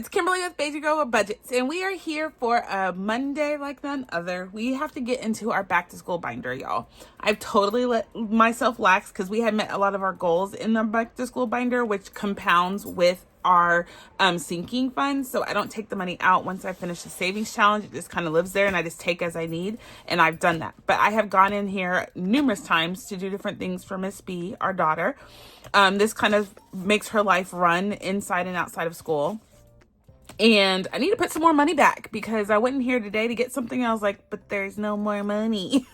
it's Kimberly with Baby Girl with Budgets, and we are here for a Monday like none other. We have to get into our back to school binder, y'all. I've totally let myself lax because we had met a lot of our goals in the back to school binder, which compounds with our sinking fund. So I don't take the money out once I finish the savings challenge. It just kind of lives there and I just take as I need, and I've done that. But I have gone in here numerous times to do different things for Miss B, our daughter. This kind of makes her life run inside and outside of school. And I need to put some more money back because I went in here today to get something. I was like, but there's no more money.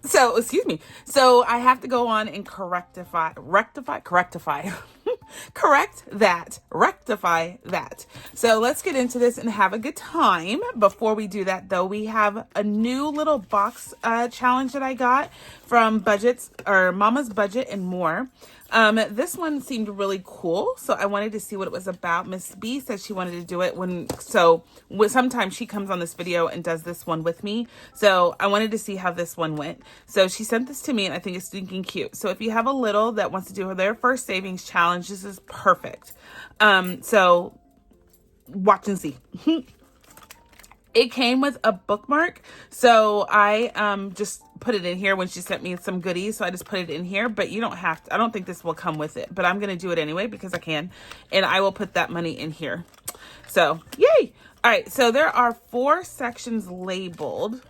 So, excuse me. So I have to go on and rectify that. So let's get into this and have a good time. Before we do that though, we have a new little box challenge that I got from Budgets or Mama's Budget and More. This one seemed really cool, so I wanted to see what it was about. Miss B said she wanted to do it sometimes she comes on this video and does this one with me. So I wanted to see how this one went. So she sent this to me and I think it's stinking cute. So if you have a little that wants to do their first savings challenge, this is perfect. So watch and see. It came with a bookmark, so I just put it in here when she sent me some goodies, so I just put it in here, but you don't have to. I don't think this will come with it, but I'm going to do it anyway because I can, and I will put that money in here. So, yay! All right, so there are 4 sections labeled,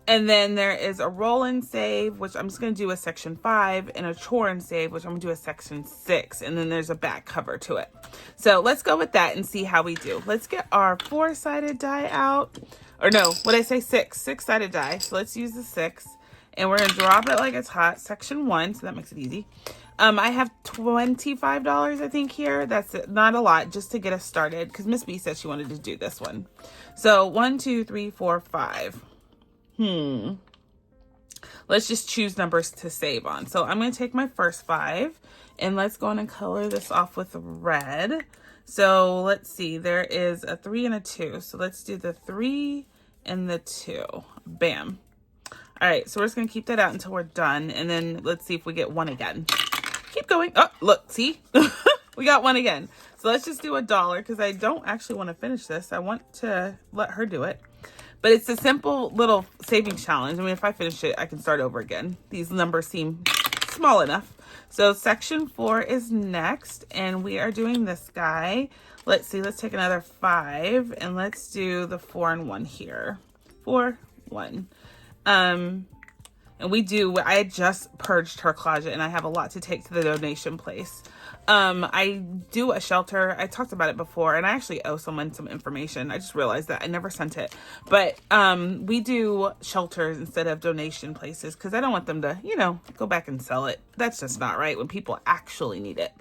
and then there is a roll and save, which I'm just going to do a section 5, and a chore and save, which I'm going to do a section 6, and then there's a back cover to it. So let's go with that and see how we do. Let's get our 4-sided die out. Or no, what did I say? 6-sided die. So let's use the 6, and we're going to drop it like it's hot. Section 1, so that makes it easy. I have $25, I think, here. That's it. Not a lot, just to get us started, because Miss B said she wanted to do this one. So 1, 2, 3, 4, 5. Let's just choose numbers to save on. So I'm going to take my first 5 and let's go on and color this off with red. So let's see, there is a 3 and a 2. So let's do the 3 and the 2. Bam. All right, so we're just going to keep that out until we're done. And then let's see if we get 1 again. Keep going. Oh, look, see? We got 1 again. So let's just do $1 because I don't actually want to finish this. I want to let her do it. But it's a simple little savings challenge. I mean, if I finish it, I can start over again. These numbers seem small enough. So section 4 is next, and we are doing this guy. Let's see, let's take another 5, and let's do the 4 and 1 here. 4, 1. And I just purged her closet, and I have a lot to take to the donation place. I do a shelter. I talked about it before, and I actually owe someone some information. I just realized that I never sent it. But we do shelters instead of donation places because I don't want them to, go back and sell it. That's just not right when people actually need it.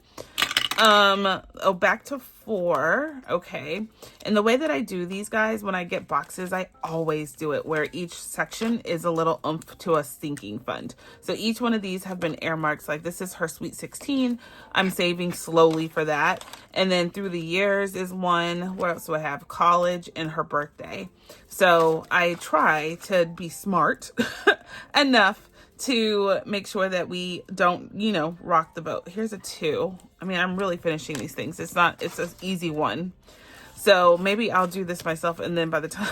Back to 4. Okay. And the way that I do these guys, when I get boxes, I always do it where each section is a little oomph to a sinking fund. So each one of these have been earmarked. Like this is her Sweet 16. I'm saving slowly for that. And then through the years is one. What else do I have? College and her birthday. So I try to be smart enough to make sure that we don't, rock the boat. Here's a 2. I mean, I'm really finishing these things. It's an easy one. So maybe I'll do this myself. And then by the time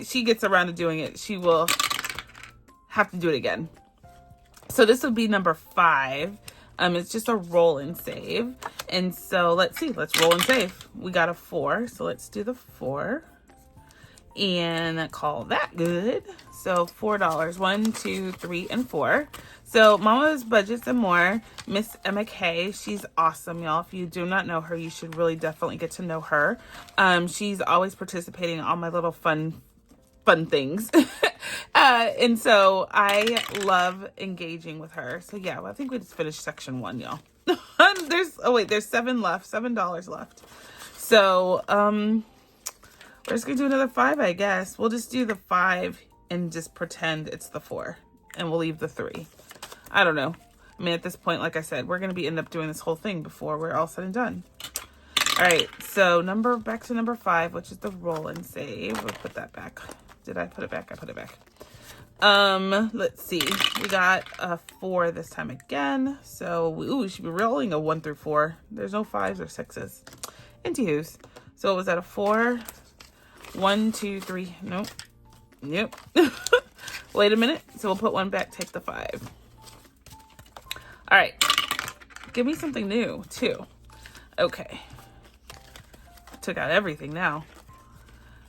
she gets around to doing it, she will have to do it again. So this would be number 5. It's just a roll and save. And so let's see, let's roll and save. We got a 4. So let's do the 4 and call that good. So $4, 1, 2, 3, and 4. So Mama's Budgets and More, Miss Emma K. She's awesome, y'all. If you do not know her, you should really definitely get to know her. She's always participating in all my little fun things. And so I love engaging with her. So yeah, well, I think we just finished section 1, y'all. There's $7 left. So we're just gonna do another 5, I guess. We'll just do the 5 and just pretend it's the 4, and we'll leave the 3. I don't know. I mean, at this point, like I said, we're gonna end up doing this whole thing before we're all said and done. All right, so back to number 5, which is the roll and save. We'll put that back. Did I put it back? I put it back. Let's see. We got a 4 this time again. So we should be rolling a 1 through 4. There's no 5s or 6s. Anywho's. So it was at a 4. 1, 2, 3. Nope. Yep. Wait a minute. So we'll put 1 back, take the 5. All right. Give me something new, too. Okay. Took out everything now.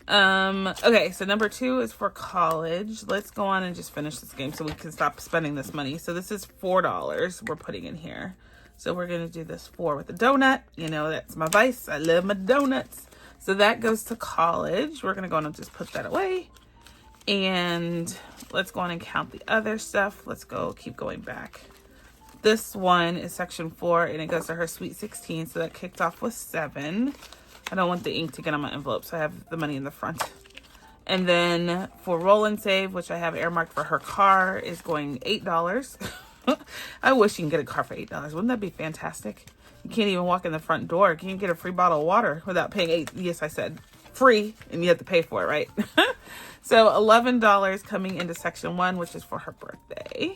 Okay, so number 2 is for college. Let's go on and just finish this game so we can stop spending this money. So this is $4 we're putting in here. So we're going to do this 4 with a donut. You know, that's my vice. I love my donuts. So that goes to college. We're going to go on and just put that away. And let's go on and count the other stuff. Let's go, keep going back. This one is section 4, and it goes to her Sweet 16. So that kicked off with 7. I don't want the ink to get on my envelope, so I have the money in the front. And then for roll and save, which I have earmarked for her car, is going $8. I wish you can get a car for $8. Wouldn't that be fantastic? You can't even walk in the front door. You can't get a free bottle of water without paying $8. Yes, I said free, and you have to pay for it, right? So $11 coming into section 1, which is for her birthday.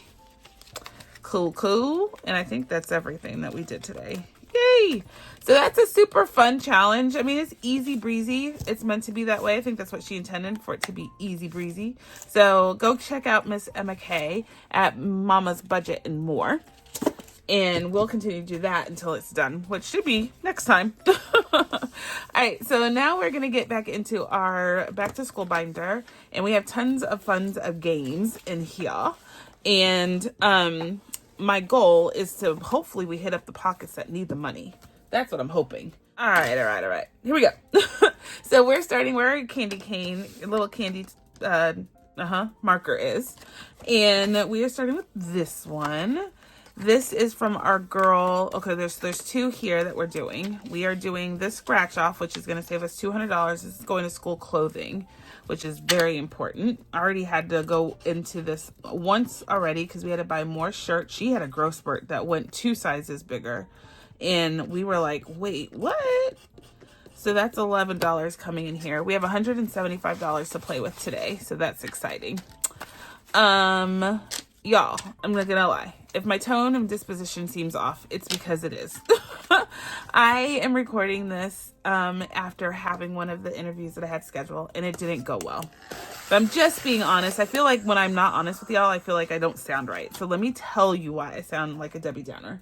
Cool, cool. And I think that's everything that we did today. Yay! So that's a super fun challenge. I mean, it's easy breezy. It's meant to be that way. I think that's what she intended, for it to be easy breezy. So go check out Miss Emma K at Mama's Budget and More. And we'll continue to do that until it's done, which should be next time. All right, so now we're going to get back into our back to school binder. And we have tons of fun of games in here. And my goal is to hopefully we hit up the pockets that need the money. That's what I'm hoping. All right. Here we go. So we're starting where our candy cane, a little candy marker is. And we are starting with this one. This is from our girl. Okay, there's 2 here that we're doing. We are doing this scratch off, which is going to save us $200. This is going to school clothing, which is very important. I already had to go into this once already because we had to buy more shirts. She had a growth spurt that went 2 sizes bigger. And we were like, wait, what? So that's $11 coming in here. We have $175 to play with today. So that's exciting. Y'all, I'm not gonna lie. If my tone and disposition seems off, it's because it is. I am recording this after having one of the interviews that I had scheduled, and it didn't go well. But I'm just being honest. I feel like when I'm not honest with y'all, I feel like I don't sound right. So let me tell you why I sound like a Debbie Downer.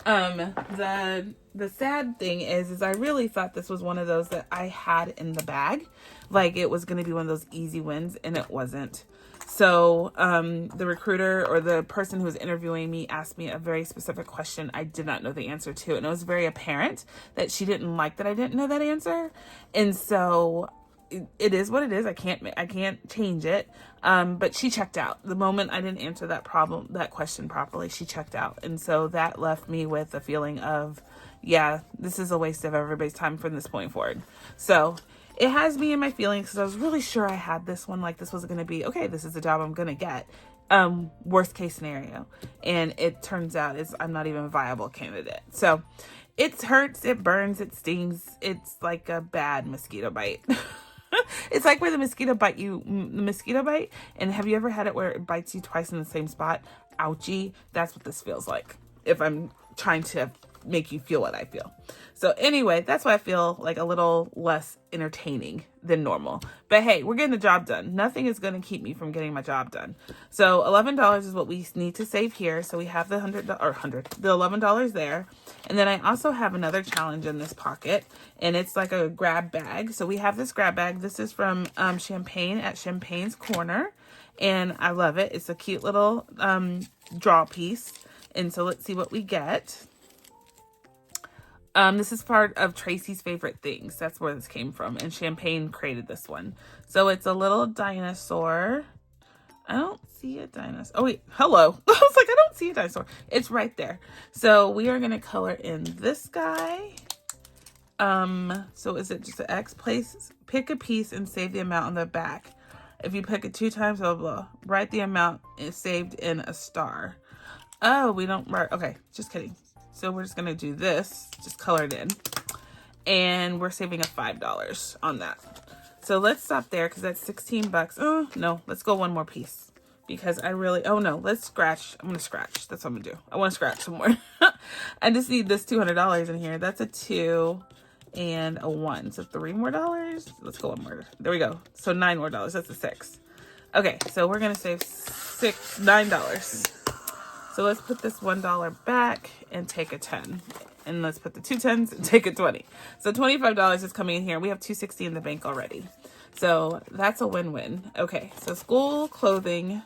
The sad thing is I really thought this was one of those that I had in the bag. Like it was going to be one of those easy wins, and it wasn't. So the recruiter or the person who was interviewing me asked me a very specific question I did not know the answer to. And it was very apparent that she didn't like that I didn't know that answer. And so it is what it is. I can't change it. But she checked out. The moment I didn't answer that question properly, she checked out. And so that left me with a feeling of, yeah, this is a waste of everybody's time from this point forward. So it has me in my feelings because I was really sure I had this one. Like this was going to be, okay, this is the job I'm going to get. Worst case scenario. And it turns out I'm not even a viable candidate. So it hurts, it burns, it stings. It's like a bad mosquito bite. It's like where the mosquito bite. And have you ever had it where it bites you twice in the same spot? Ouchie. That's what this feels like. If I'm trying to make you feel what I feel. So anyway, that's why I feel like a little less entertaining than normal. But hey, we're getting the job done. Nothing is going to keep me from getting my job done. So $11 is what we need to save here. So we have the $11 there. And then I also have another challenge in this pocket, and it's like a grab bag. So we have this grab bag. This is from Champagne at Champagne's Corner, and I love it. It's a cute little draw piece. And so let's see what we get. This is part of Tracy's Favorite Things. That's where this came from. And Champagne created this one. So it's a little dinosaur. I don't see a dinosaur. Oh, wait. Hello. I was like, I don't see a dinosaur. It's right there. So we are going to color in this guy. So is it just an X? Pick a piece and save the amount on the back. If you pick it 2 times, blah, blah, blah. Write the amount is saved in a star. Oh, we don't write. Okay, just kidding. So we're just going to do this, just color it in. And we're saving a $5 on that. So let's stop there because that's 16 bucks. Oh, no, let's go one more piece because I really, oh no, let's scratch. I'm going to scratch. That's what I'm going to do. I want to scratch some more. I just need this $200 in here. That's a 2. and a 1. So $3 more. Let's go one more. There we go. So $9 more. That's a 6. Okay, so we're gonna save $9. So let's put this $1 back and take a 10. And let's put the 2 10s and take a 20. So $25 is coming in here. We have $260 in the bank already. So that's a win-win. Okay, so school clothing.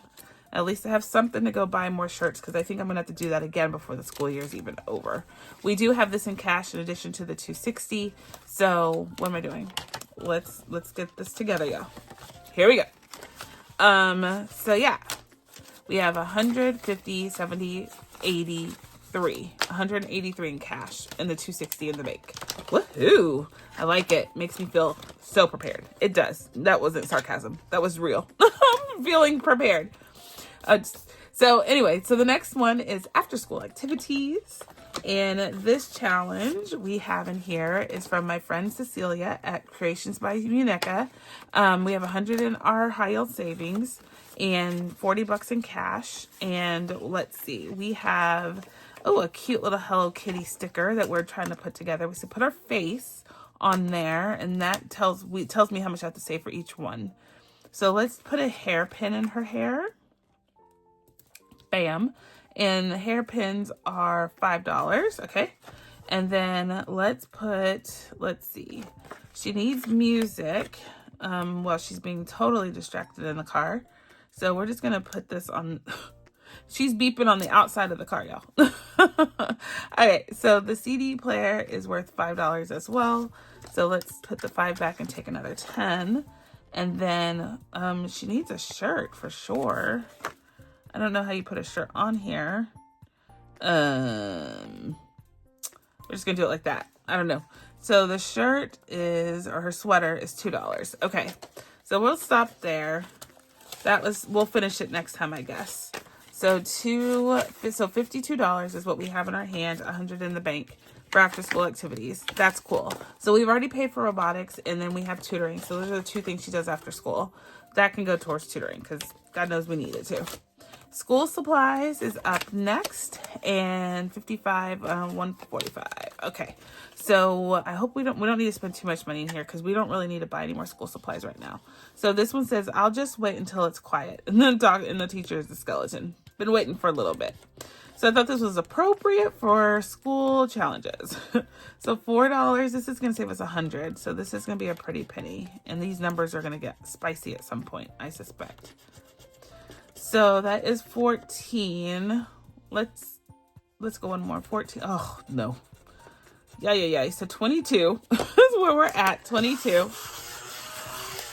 At least I have something to go buy more shirts, because I think I'm going to have to do that again before the school year is even over. We do have this in cash in addition to the $260. So what am I doing? Let's get this together, y'all. Here we go. So yeah, we have 150, 70, 83. 183 in cash and the 260 in the bank. Woohoo! I like it. Makes me feel so prepared. It does. That wasn't sarcasm. That was real. I'm feeling prepared. So anyway, so the next one is after school activities. And this challenge we have in here is from my friend Cecilia at Creationsbymuneca. We have 100 in our high yield savings and $40 in cash. And let's see, we have, a cute little Hello Kitty sticker that we're trying to put together. We should put our face on there, and that tells me how much I have to save for each one. So let's put a hairpin in her hair. Bam. And the hairpins are $5. Okay. And then let's see. She needs music. While she's being totally distracted in the car. So we're just going to put this on. She's beeping on the outside of the car, y'all. Okay. So the CD player is worth $5 as well. So let's put the 5 back and take another 10. And then, she needs a shirt for sure. I don't know how you put a shirt on here. We're just gonna do it like that. I don't know. So the shirt is, or her sweater is $2. Okay, so we'll stop there. We'll finish it next time, I guess. So $52 is what we have in our hand, 100 in the bank for after school activities. That's cool. So we've already paid for robotics, and then we have tutoring. So those are the 2 things she does after school. That can go towards tutoring, because God knows we need it too. School supplies is up next, and 145. Okay, so I hope we don't need to spend too much money in here, because we don't really need to buy any more school supplies right now. So this one says, I'll just wait until it's quiet. And then the teacher is the skeleton. Been waiting for a little bit. So I thought this was appropriate for school challenges. So $4, this is going to save us 100. So this is going to be a pretty penny. And these numbers are going to get spicy at some point, I suspect. So that is 14. Let's go one more. 14. Oh, no. Yeah. So 22 is where we're at. 22.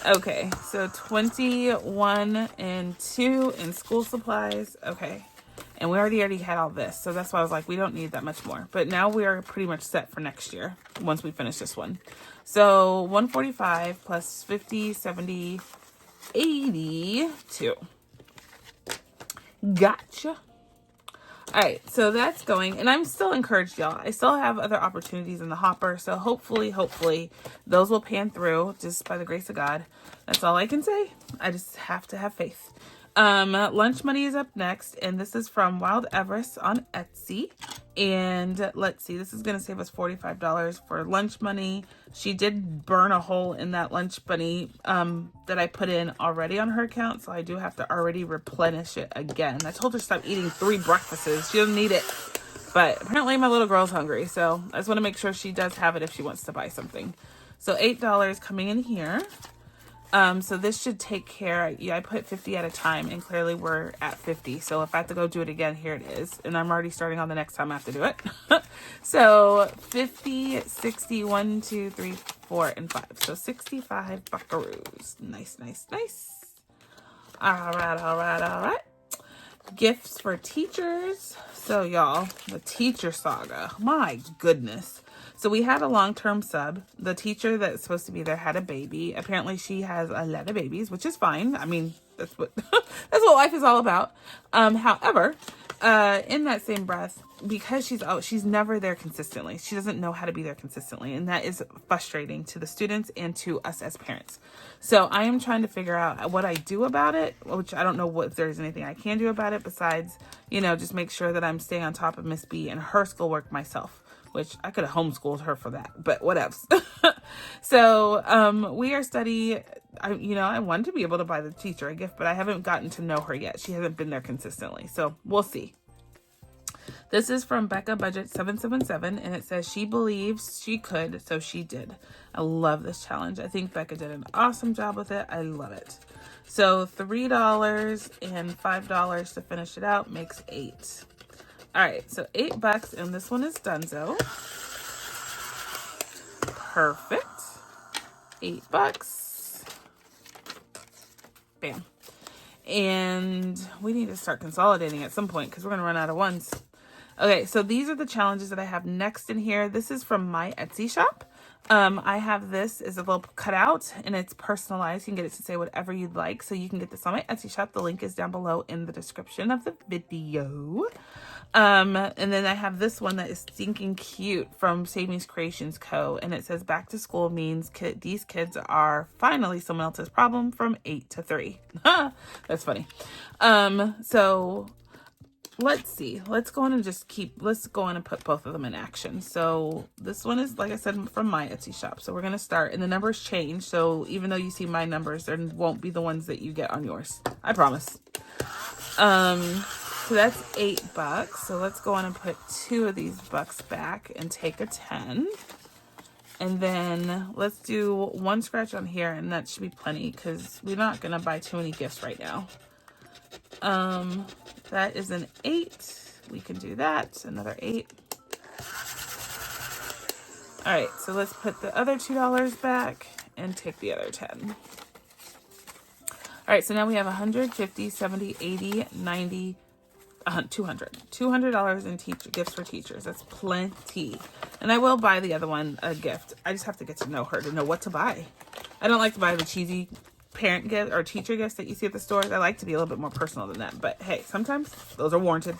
Okay. So 21 and 2 in school supplies. Okay. And we already had all this. So that's why I was like, we don't need that much more. But now we are pretty much set for next year once we finish this one. So 145 plus 50, 70, 82. Gotcha. All right, so that's going, and I'm still encouraged, y'all. I still have other opportunities in the hopper, so hopefully those will pan through just by the grace of God. That's all I can say. I just have to have faith. Lunch money is up next, and this is from Wild Everest on Etsy. And let's see, this is going to save us $45 for lunch money. She did burn a hole in that lunch money that I put in already on her account, so I do have to already replenish it again. I told her to stop eating 3 breakfasts. She doesn't need it. But apparently my little girl's hungry, so I just want to make sure she does have it if she wants to buy something. So $8 coming in here. So this should take care. Yeah, I put 50 at a time, and clearly we're at 50. So if I have to go do it again, here it is. And I'm already starting on the next time I have to do it. So 50, 60, 1, 2, 3, 4, and 5. So 65 buckaroos. Nice. All right. Gifts for teachers. So y'all, the teacher saga. My goodness. So we had a long-term sub. The teacher that's supposed to be there had a baby. Apparently she has a lot of babies, which is fine. I mean, that's what that's what life is all about. However, in that same breath, because she's never there consistently. She doesn't know how to be there consistently, and that is frustrating to the students and to us as parents. So I am trying to figure out what I do about it, which I don't know if there's anything I can do about it besides, just make sure that I'm staying on top of Miss B and her schoolwork myself, which I could have homeschooled her for that, but whatevs. So we are studying. I wanted to be able to buy the teacher a gift, but I haven't gotten to know her yet. She hasn't been there consistently, so we'll see. This is from Becca Budget 777, and it says she believes she could, so she did. I love this challenge. I think Becca did an awesome job with it. I love it. So $3 and $5 to finish it out makes $8. All right, so $8, and this one is donezo. Perfect. $8. Bam. And we need to start consolidating at some point because we're going to run out of ones. Okay, so these are the challenges that I have next in here. This is from my Etsy shop. I have this as a little cutout, and it's personalized. You can get it to say whatever you'd like. So you can get this on my Etsy shop. The link is down below in the description of the video. And then I have this one that is stinking cute from Savings Creations Co. And it says back to school means these kids are finally someone else's problem from 8 to 3. That's funny. So let's see. Let's go on and let's go on and put both of them in action. So this one is, like I said, from my Etsy shop. So we're going to start, and the numbers change. So even though you see my numbers, there won't be the ones that you get on yours. I promise. So that's $8. So let's go on and put 2 of these bucks back and take a 10. And then let's do 1 scratch on here, and that should be plenty because we're not going to buy too many gifts right now. That is an 8. We can do that. Another 8. All right, so let's put the other $2 back and take the other 10. All right, so now we have 150, 70, 80, 90, $200 in gifts for teachers. That's plenty. And I will buy the other one a gift. I just have to get to know her to know what to buy. I don't like to buy the cheesy parent gift or teacher gifts that you see at the stores. I like to be a little bit more personal than that. But hey, sometimes those are warranted.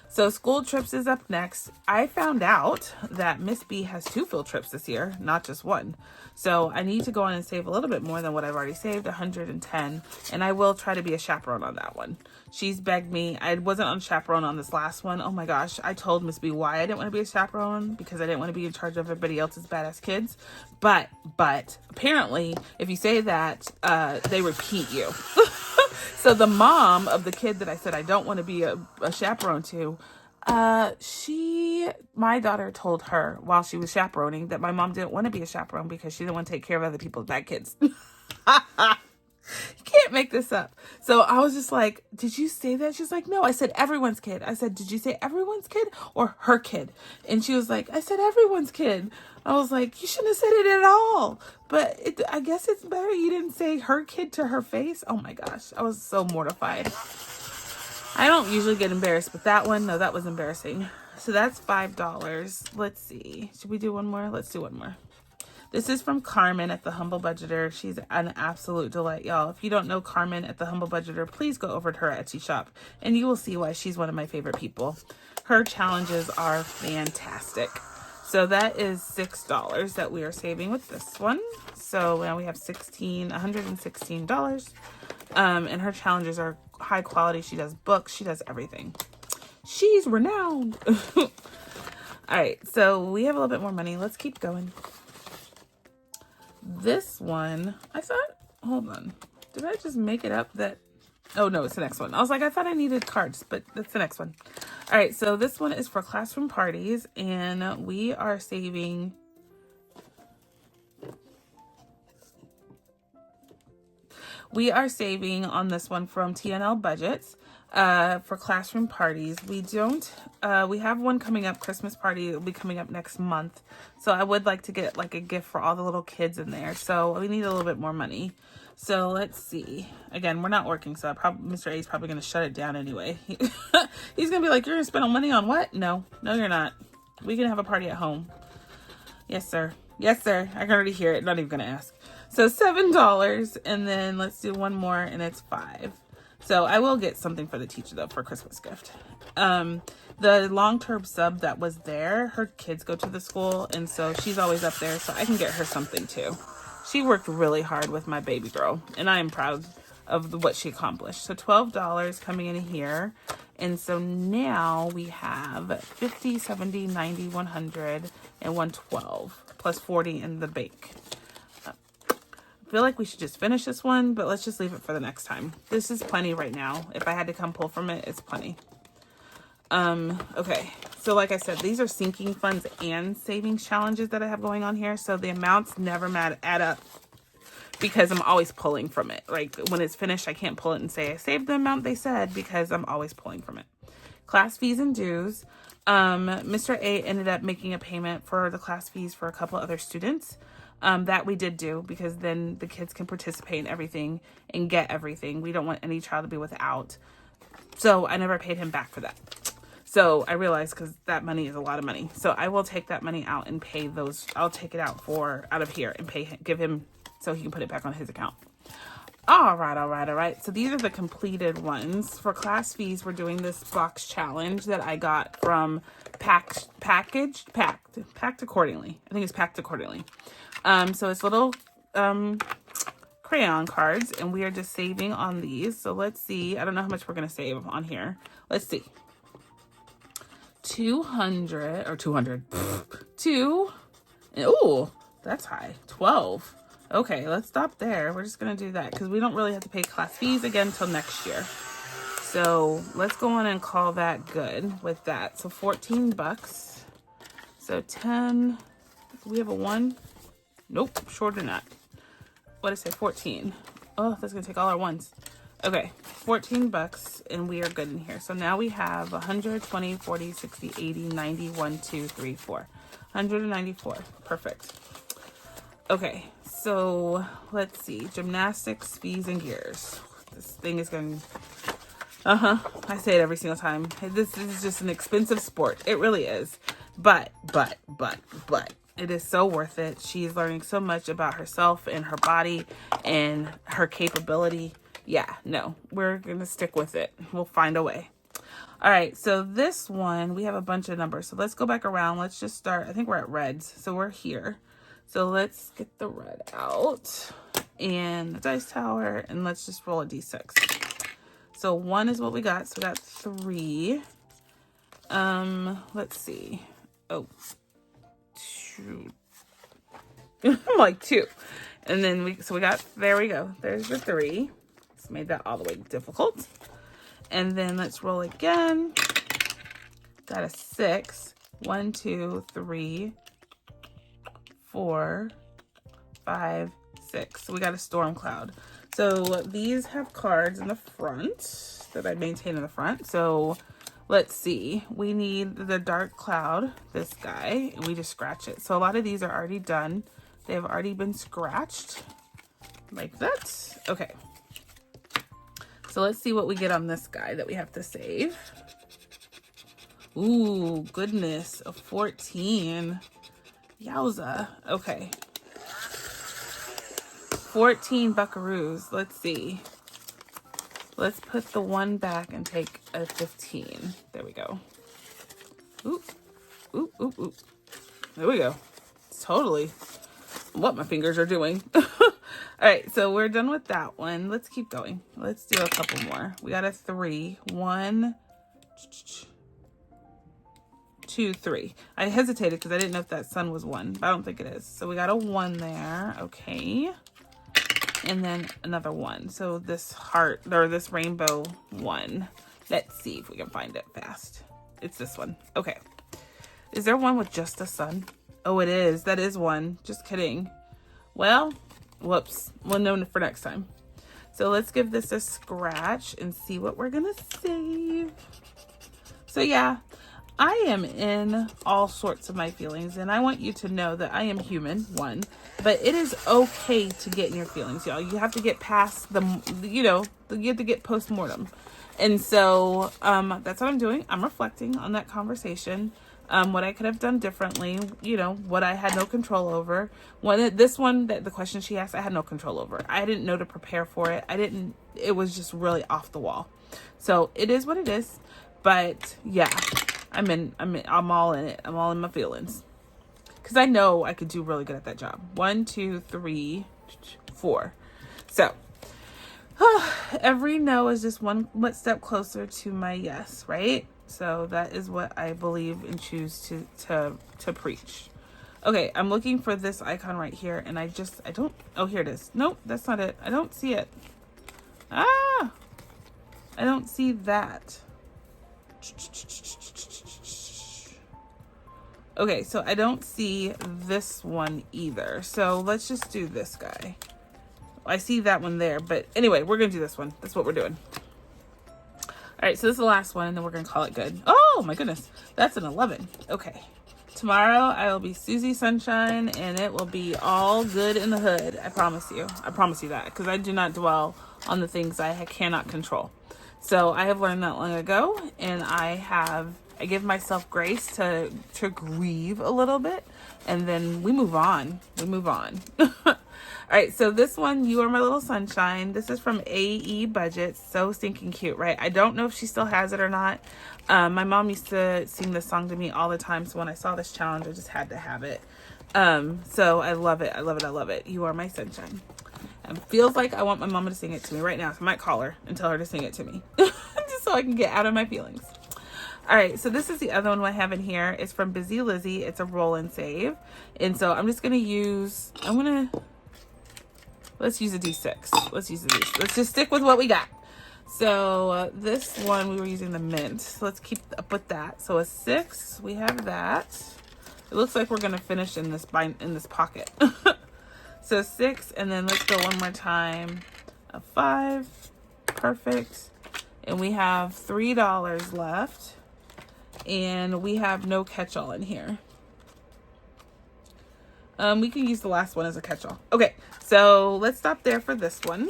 So school trips is up next. I found out that Miss B has 2 field trips this year, not just 1. So I need to go on and save a little bit more than what I've already saved, 110. And I will try to be a chaperone on that one. She's begged me. I wasn't on chaperone on this last one. Oh my gosh. I told Miss B why I didn't want to be a chaperone, because I didn't want to be in charge of everybody else's badass kids. But apparently if you say that, they repeat you. So the mom of the kid that I said I don't want to be a chaperone to, my daughter told her while she was chaperoning that my mom didn't want to be a chaperone because she didn't want to take care of other people's bad kids. You can't make this up. So I was just like, did you say that? She's like, no, I said everyone's kid. I said, did you say everyone's kid or her kid? And she was like, I said everyone's kid. I was like, you shouldn't have said it at all. But I guess it's better you didn't say her kid to her face. Oh my gosh. I was so mortified. I don't usually get embarrassed, but that one, no, that was embarrassing. So that's $5. Let's see. Should we do one more? Let's do one more. This is from Carmen at the Humble Budgeter. She's an absolute delight, y'all. If you don't know Carmen at the Humble Budgeter, please go over to her Etsy shop, and you will see why she's one of my favorite people. Her challenges are fantastic. So that is $6 that we are saving with this one. So now we have $116. And her challenges are high quality. She does books. She does everything. She's renowned. All right, so we have a little bit more money. Let's keep going. This one, I thought, hold on. Did I just make it up that, oh no, it's the next one. I was like, I thought I needed cards, but that's the next one. All right, so this one is for classroom parties, and we are saving on this one from TNL Budgets for classroom parties. We have one coming up, Christmas party. It'll be coming up next month. So I would like to get like a gift for all the little kids in there. So we need a little bit more money. So let's see. Again, we're not working, so Mr. A is probably going to shut it down anyway. He's going to be like, you're going to spend money on what? No, you're not. We can have a party at home. Yes, sir. Yes, sir. I can already hear it. Not even going to ask. So $7, and then let's do one more, and it's $5. So I will get something for the teacher, though, for Christmas gift. The long-term sub that was there, her kids go to the school, and so she's always up there, so I can get her something, too. She worked really hard with my baby girl, and I am proud of what she accomplished. So $12 coming in here, And so now we have 50, 70, 90, 100, and 112, plus 40 in the bank. I feel like we should just finish this one, but let's just leave it for the next time. This is plenty right now. If I had to come pull from it, it's plenty. Okay, so like I said, these are sinking funds and savings challenges that I have going on here. So the amounts never add up because I'm always pulling from it. Like when it's finished, I can't pull it and say I saved the amount they said because I'm always pulling from it. Class fees and dues. Mr. A ended up making a payment for the class fees for a couple other students. That we did do because then the kids can participate in everything and get everything. We don't want any child to be without. So I never paid him back for that. So I realized because that money is a lot of money. So I will take that money out and pay those. I'll take it out of here and pay him, give him so he can put it back on his account. All right. So these are the completed ones. For class fees, we're doing this box challenge that I got from Packed Accordingly. I think it's Packed Accordingly. So it's little crayon cards, and we are just saving on these. So let's see. I don't know how much we're going to save on here. Let's see. 200 or 200. 2. Oh, that's high. 12. Okay, let's stop there. We're just going to do that because we don't really have to pay class fees again until next year. So let's go on and call that good with that. So 14 bucks. So 10. Do we have a 1? Nope, shorter than that. What did I say? 14. Oh, that's going to take all our ones. Okay, 14 bucks, and we are good in here. So now we have 100, 20, 40, 60, 80, 90, 1, 2, 3, 4. 194. Perfect. Okay, so let's see. Gymnastics, fees, and gears. This thing is going to... I say it every single time. This is just an expensive sport. It really is. But. It is so worth it. She's learning so much about herself and her body and her capability. Yeah, no, we're going to stick with it. We'll find a way. All right, so this one, we have a bunch of numbers. So let's go back around. Let's just start. I think we're at reds. So we're here. So let's get the red out and the dice tower, and let's just roll a d6. So 1 is what we got. So we got 3. Let's see. Oh. 2. I'm like 2. And then we got, there we go. There's the 3. It's made that all the way difficult. And then let's roll again. Got a 6. 1, 2, 3, 4, 5, 6. So we got a storm cloud. So these have cards in the front that I maintain in the front. So let's see. We need the dark cloud, this guy, and we just scratch it. So a lot of these are already done. They have already been scratched like that. Okay. So let's see what we get on this guy that we have to save. Ooh, goodness, a 14. Yowza. Okay. 14 buckaroos. Let's see. Let's put the 1 back and take a 15. There we go. Oop. Oop, oop, oop. There we go. It's totally what my fingers are doing. All right, so we're done with that one. Let's keep going. Let's do a couple more. We got a 3. 1, 2, 3. I hesitated because I didn't know if that sun was 1, but I don't think it is. So we got a 1 there. Okay. And then another 1. So this heart, or this rainbow 1. Let's see if we can find it fast. It's this one. Okay. Is there one with just a sun? Oh, it is. That is 1. Just kidding. Well, whoops. We'll know for next time. So let's give this a scratch and see what we're going to save. So yeah, I am in all sorts of my feelings, and I want you to know that I am human, 1, but it is okay to get in your feelings, y'all. You have to get past the, you have to get post-mortem. And so that's what I'm doing. I'm reflecting on that conversation, what I could have done differently, what I had no control over. The question she asked, I had no control over. I didn't know to prepare for it. It was just really off the wall. So it is what it is. But yeah, I'm all in it. I'm all in my feelings. Because I know I could do really good at that job. 1, 2, 3, 4. So Every no is just one step closer to my yes, right? So that is what I believe and choose to preach. Okay, I'm looking for this icon right here, and I don't, oh, here it is. Nope, that's not it. I don't see it. Ah, I don't see that. Okay, so I don't see this one either. So let's just do this guy. I see that one there, but anyway, we're gonna do this one. That's what we're doing. All right, so this is the last one, and then we're gonna call it good. Oh my goodness, that's an 11. Okay. Tomorrow I will be Susie Sunshine, and it will be all good in the hood. I promise you. I promise you that, because I do not dwell on the things I cannot control. So I have learned that long ago, and I give myself grace to grieve a little bit, and then we move on. We move on. All right, so this one, You Are My Little Sunshine. This is from FREEBIES. So stinking cute, right? I don't know if she still has it or not. My mom used to sing this song to me all the time, so when I saw this challenge, I just had to have it. So I love it. I love it. I love it. You Are My Sunshine. It feels like I want my mama to sing it to me right now, so I might call her and tell her to sing it to me, just so I can get out of my feelings. All right, so this is the other one I have in here. It's from Busy Lizzie. It's a roll and save. And so I'm just going to use, let's use a D6. Let's use a D6. Let's just stick with what we got. So this one, we were using the mint. So let's keep up with that. So a 6, we have that. It looks like we're going to finish in this pocket. So 6, and then let's go one more time. A 5, perfect. And we have $3 left. And we have no catch-all in here. We can use the last one as a catch-all. Okay, so let's stop there for this one.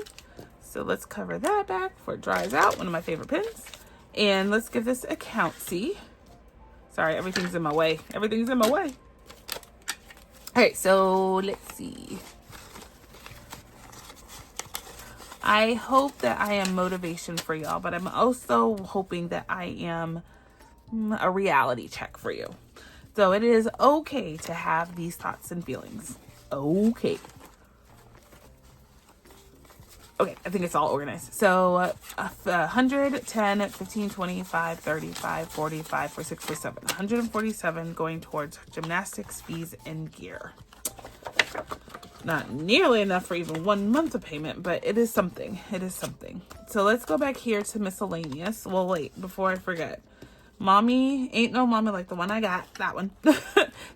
So let's cover that back before it dries out. One of my favorite pins. And let's give this a count-see. Sorry, everything's in my way. Everything's in my way. All right, so let's see. I hope that I am motivation for y'all, but I'm also hoping that I am a reality check for you. So it is okay to have these thoughts and feelings. Okay. Okay, I think it's all organized. So 100, 10, 15, 25, 35, 45, 46, 47. 147 going towards gymnastics, fees, and gear. Not nearly enough for even 1 month of payment, but it is something. It is something. So let's go back here to miscellaneous. Well, wait, before I forget. Mommy Ain't No Mommy Like the One I Got. That one.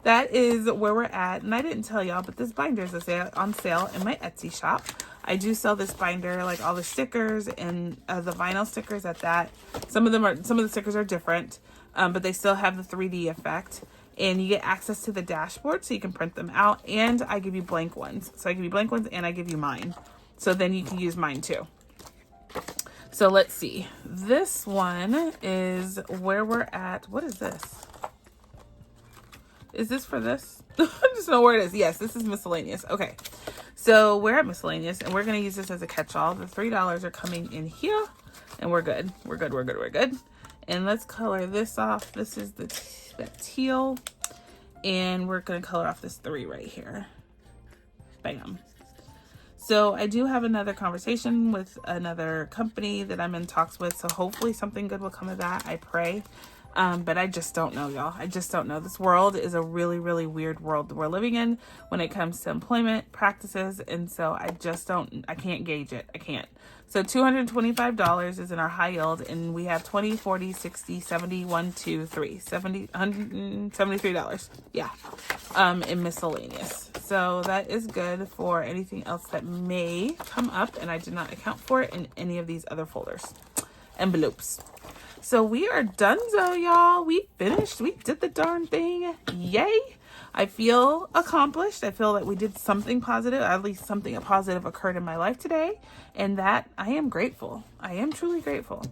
That is where we're at. And I didn't tell y'all, but this binder is on sale in my Etsy shop. I do sell this binder, like all the stickers and the vinyl stickers at that. Some of the stickers are different, but they still have the 3D effect. And you get access to the dashboard so you can print them out. And I give you blank ones. So I give you blank ones and I give you mine. So then you can use mine too. So let's see. This one is where we're at. What is this? Is this for this? I just know where it is. Yes, this is miscellaneous. Okay. So we're at miscellaneous and we're going to use this as a catch-all. The $3 are coming in here and we're good. We're good. We're good. We're good. And let's color this off. This is that teal. And we're going to color off this 3 right here. Bam. So I do have another conversation with another company that I'm in talks with. So hopefully something good will come of that. I pray. But I just don't know, y'all. I just don't know. This world is a really, really weird world that we're living in when it comes to employment practices. And so I can't gauge it. I can't. So $225 is in our high yield, and we have 20, 40, 60, 70, 1, 2, 3, $173. Yeah. In miscellaneous. So that is good for anything else that may come up, and I did not account for it in any of these other folders. Envelopes. So we are done, y'all. We finished. We did the darn thing. Yay. I feel accomplished. I feel that we did something positive. At least something positive occurred in my life today. And that I am grateful. I am truly grateful.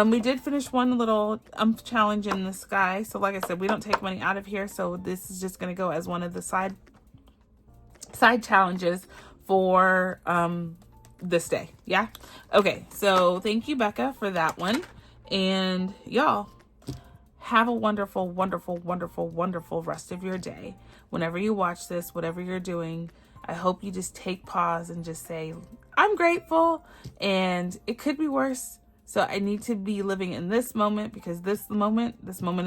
We did finish one little challenge in the sky. So like I said, we don't take money out of here. So this is just going to go as one of the side challenges for this day. Yeah. Okay. So thank you, Becca, for that one. And y'all have a wonderful, wonderful, wonderful, wonderful rest of your day. Whenever you watch this, whatever you're doing, I hope you just take pause and just say, I'm grateful and it could be worse. So I need to be living in this moment because this moment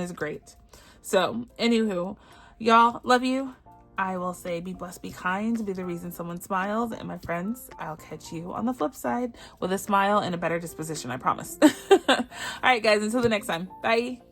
is great. So anywho, y'all, love you. I will say be blessed, be kind, be the reason someone smiles. And my friends, I'll catch you on the flip side with a smile and a better disposition, I promise. All right, guys, until the next time. Bye.